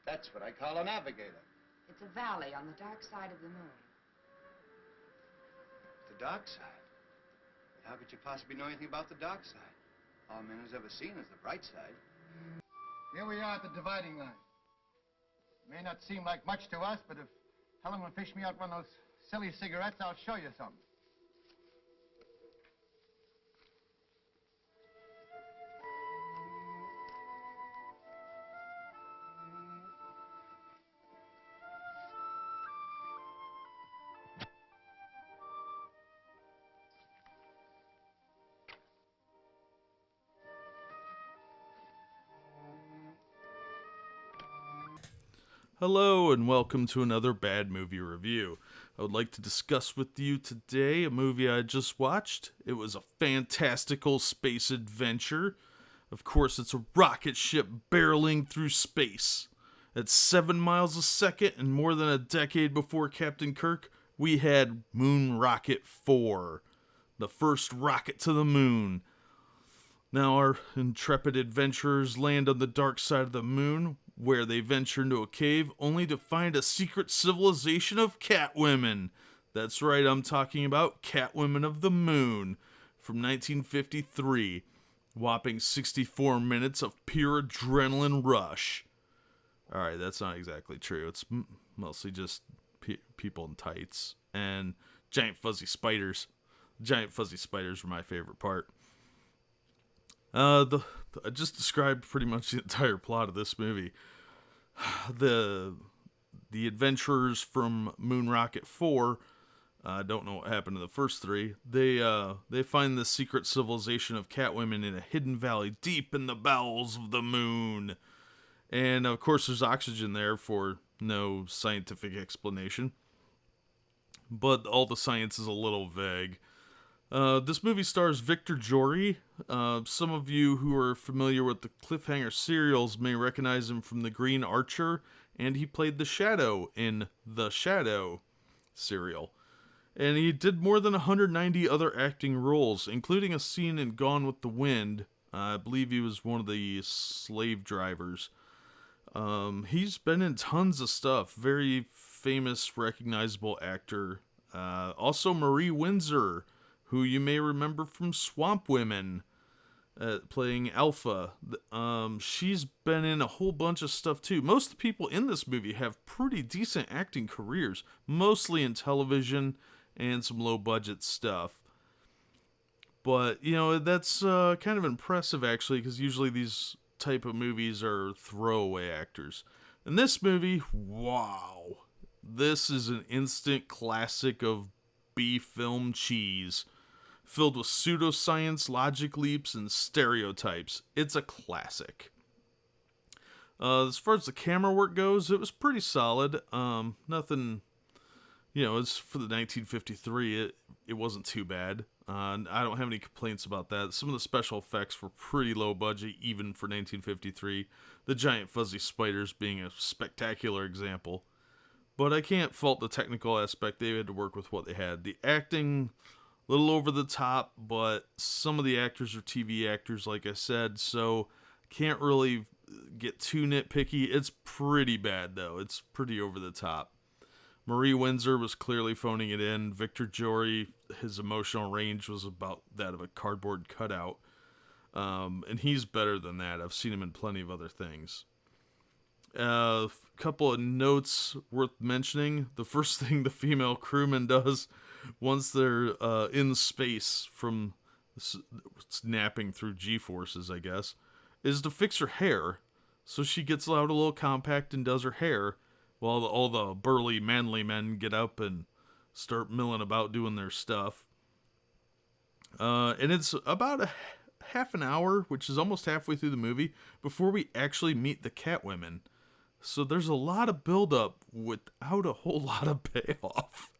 That's what I call a navigator. It's a valley on the dark side of the moon. The dark side? How could you possibly know anything about the dark side? All men has ever seen is the bright side. Here we are at the dividing line. It may not seem like much to us, but if Helen will fish me out one of those silly cigarettes, I'll show you something. Hello and welcome to another Bad Movie Review. I would like to discuss with you today a movie I just watched. It was a fantastical space adventure. Of course, it's a rocket ship barreling through space. At 7 miles a second and more than a decade before Captain Kirk, we had Moon Rocket 4, the first rocket to the moon. Now our intrepid adventurers land on the dark side of the moon, where they venture into a cave only to find a secret civilization of catwomen. That's right, I'm talking about Catwomen of the Moon from 1953. Whopping 64 minutes of pure adrenaline rush. Alright, that's not exactly true. It's mostly just people in tights and giant fuzzy spiders. Giant fuzzy spiders were my favorite part. I just described pretty much the entire plot of this movie. The adventurers from Moon Rocket 4, I don't know what happened to the first three. They find the secret civilization of catwomen in a hidden valley deep in the bowels of the moon. And of course there's oxygen there for no scientific explanation. But all the science is a little vague. This movie stars Victor Jory. Some of you who are familiar with the Cliffhanger serials may recognize him from The Green Archer, and he played the Shadow in The Shadow serial. And he did more than 190 other acting roles, including a scene in Gone with the Wind. I believe he was one of the slave drivers. He's been in tons of stuff. Very famous, recognizable actor. Also Marie Windsor, who you may remember from Swamp Women, playing Alpha. She's been in a whole bunch of stuff too. Most of the people in this movie have pretty decent acting careers, mostly in television and some low-budget stuff. But, you know, that's kind of impressive, actually, because usually these type of movies are throwaway actors. In this movie, wow. This is an instant classic of B-film cheese, filled with pseudoscience, logic leaps, and stereotypes. It's a classic. As far as the camera work goes, it was pretty solid. Nothing, you know, it's for the 1953. It wasn't too bad. I don't have any complaints about that. Some of the special effects were pretty low budget, even for 1953. The giant fuzzy spiders being a spectacular example. But I can't fault the technical aspect. They had to work with what they had. The acting, a little over the top, but some of the actors are TV actors, like I said, so can't really get too nitpicky. It's pretty bad, though. It's pretty over the top. Marie Windsor was clearly phoning it in. Victor Jory, his emotional range was about that of a cardboard cutout. And he's better than that. I've seen him in plenty of other things. A couple of notes worth mentioning. The first thing the female crewman does once they're in space from snapping through G-forces, I guess, is to fix her hair. So she gets out a little compact and does her hair while all the burly, manly men get up and start milling about doing their stuff. And it's about a half an hour, which is almost halfway through the movie, before we actually meet the Catwomen. So there's a lot of build-up without a whole lot of payoff.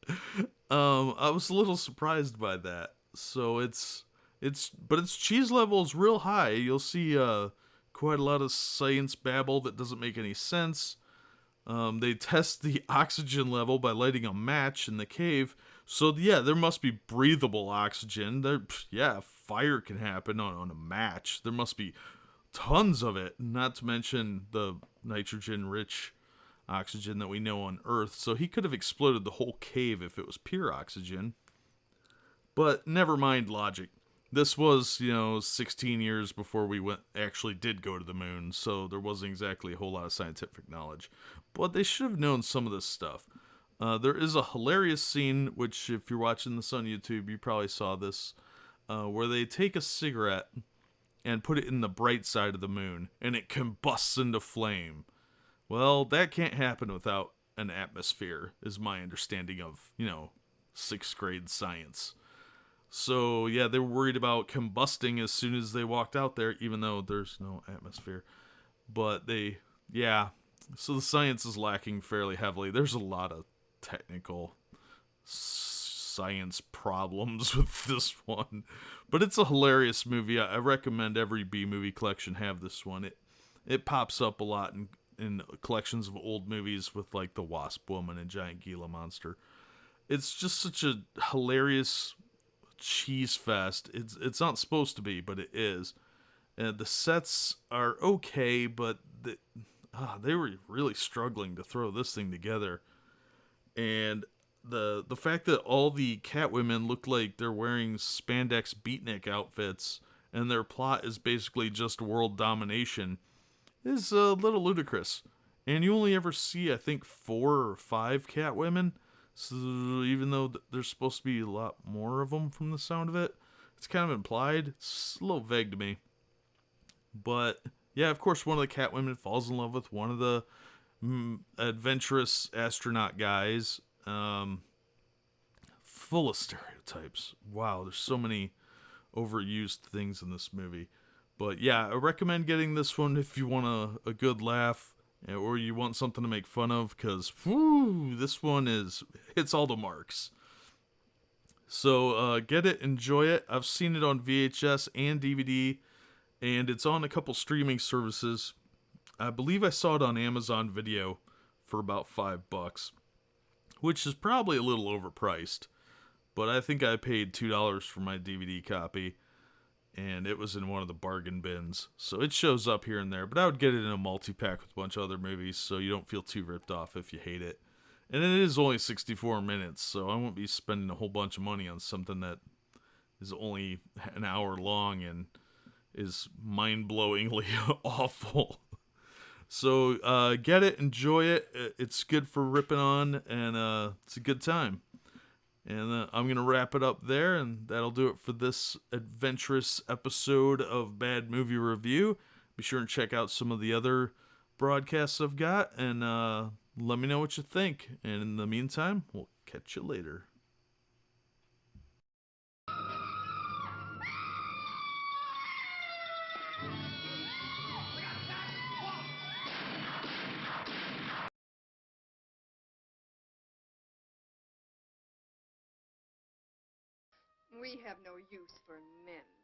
I was a little surprised by that. So but its cheese level is real high. You'll see quite a lot of science babble that doesn't make any sense. They test the oxygen level by lighting a match in the cave. So yeah, there must be breathable oxygen. Fire can happen on a match. There must be tons of it. Not to mention the nitrogen-rich oxygen that we know on Earth, so he could have exploded the whole cave if it was pure oxygen. But never mind logic. This was, 16 years before we actually did go to the moon, so there wasn't exactly a whole lot of scientific knowledge. But they should have known some of this stuff. There is a hilarious scene, which if you're watching this on YouTube, you probably saw this, where they take a cigarette and put it in the bright side of the moon, and it combusts into flame. Well, that can't happen without an atmosphere, is my understanding of, 6th grade science. So, yeah, they were worried about combusting as soon as they walked out there, even though there's no atmosphere. But so the science is lacking fairly heavily. There's a lot of technical science problems with this one. But it's a hilarious movie. I recommend every B-movie collection have this one. It pops up a lot in collections of old movies with, like, the Wasp Woman and Giant Gila Monster. It's just such a hilarious cheese fest. It's not supposed to be, but it is. And the sets are okay, but they were really struggling to throw this thing together. And the fact that all the Catwomen look like they're wearing spandex beatnik outfits and their plot is basically just world domination is a little ludicrous. And you only ever see, I think, 4 or 5 Catwomen. So even though there's supposed to be a lot more of them from the sound of it, it's kind of implied. It's a little vague to me. But, yeah, of course, one of the Catwomen falls in love with one of the adventurous astronaut guys. Full of stereotypes. Wow, there's so many overused things in this movie. But, yeah, I recommend getting this one if you want a good laugh. Or you want something to make fun of, because, this one hits all the marks. So, get it, enjoy it. I've seen it on VHS and DVD, and it's on a couple streaming services. I believe I saw it on Amazon Video for about $5, which is probably a little overpriced. But I think I paid $2 for my DVD copy. And it was in one of the bargain bins. So it shows up here and there. But I would get it in a multi-pack with a bunch of other movies so you don't feel too ripped off if you hate it. And it is only 64 minutes, so I won't be spending a whole bunch of money on something that is only an hour long and is mind-blowingly awful. So get it, enjoy it. It's good for ripping on, and it's a good time. And I'm going to wrap it up there, and that'll do it for this adventurous episode of Bad Movie Review. Be sure and check out some of the other broadcasts I've got, and let me know what you think. And in the meantime, we'll catch you later. We have no use for men.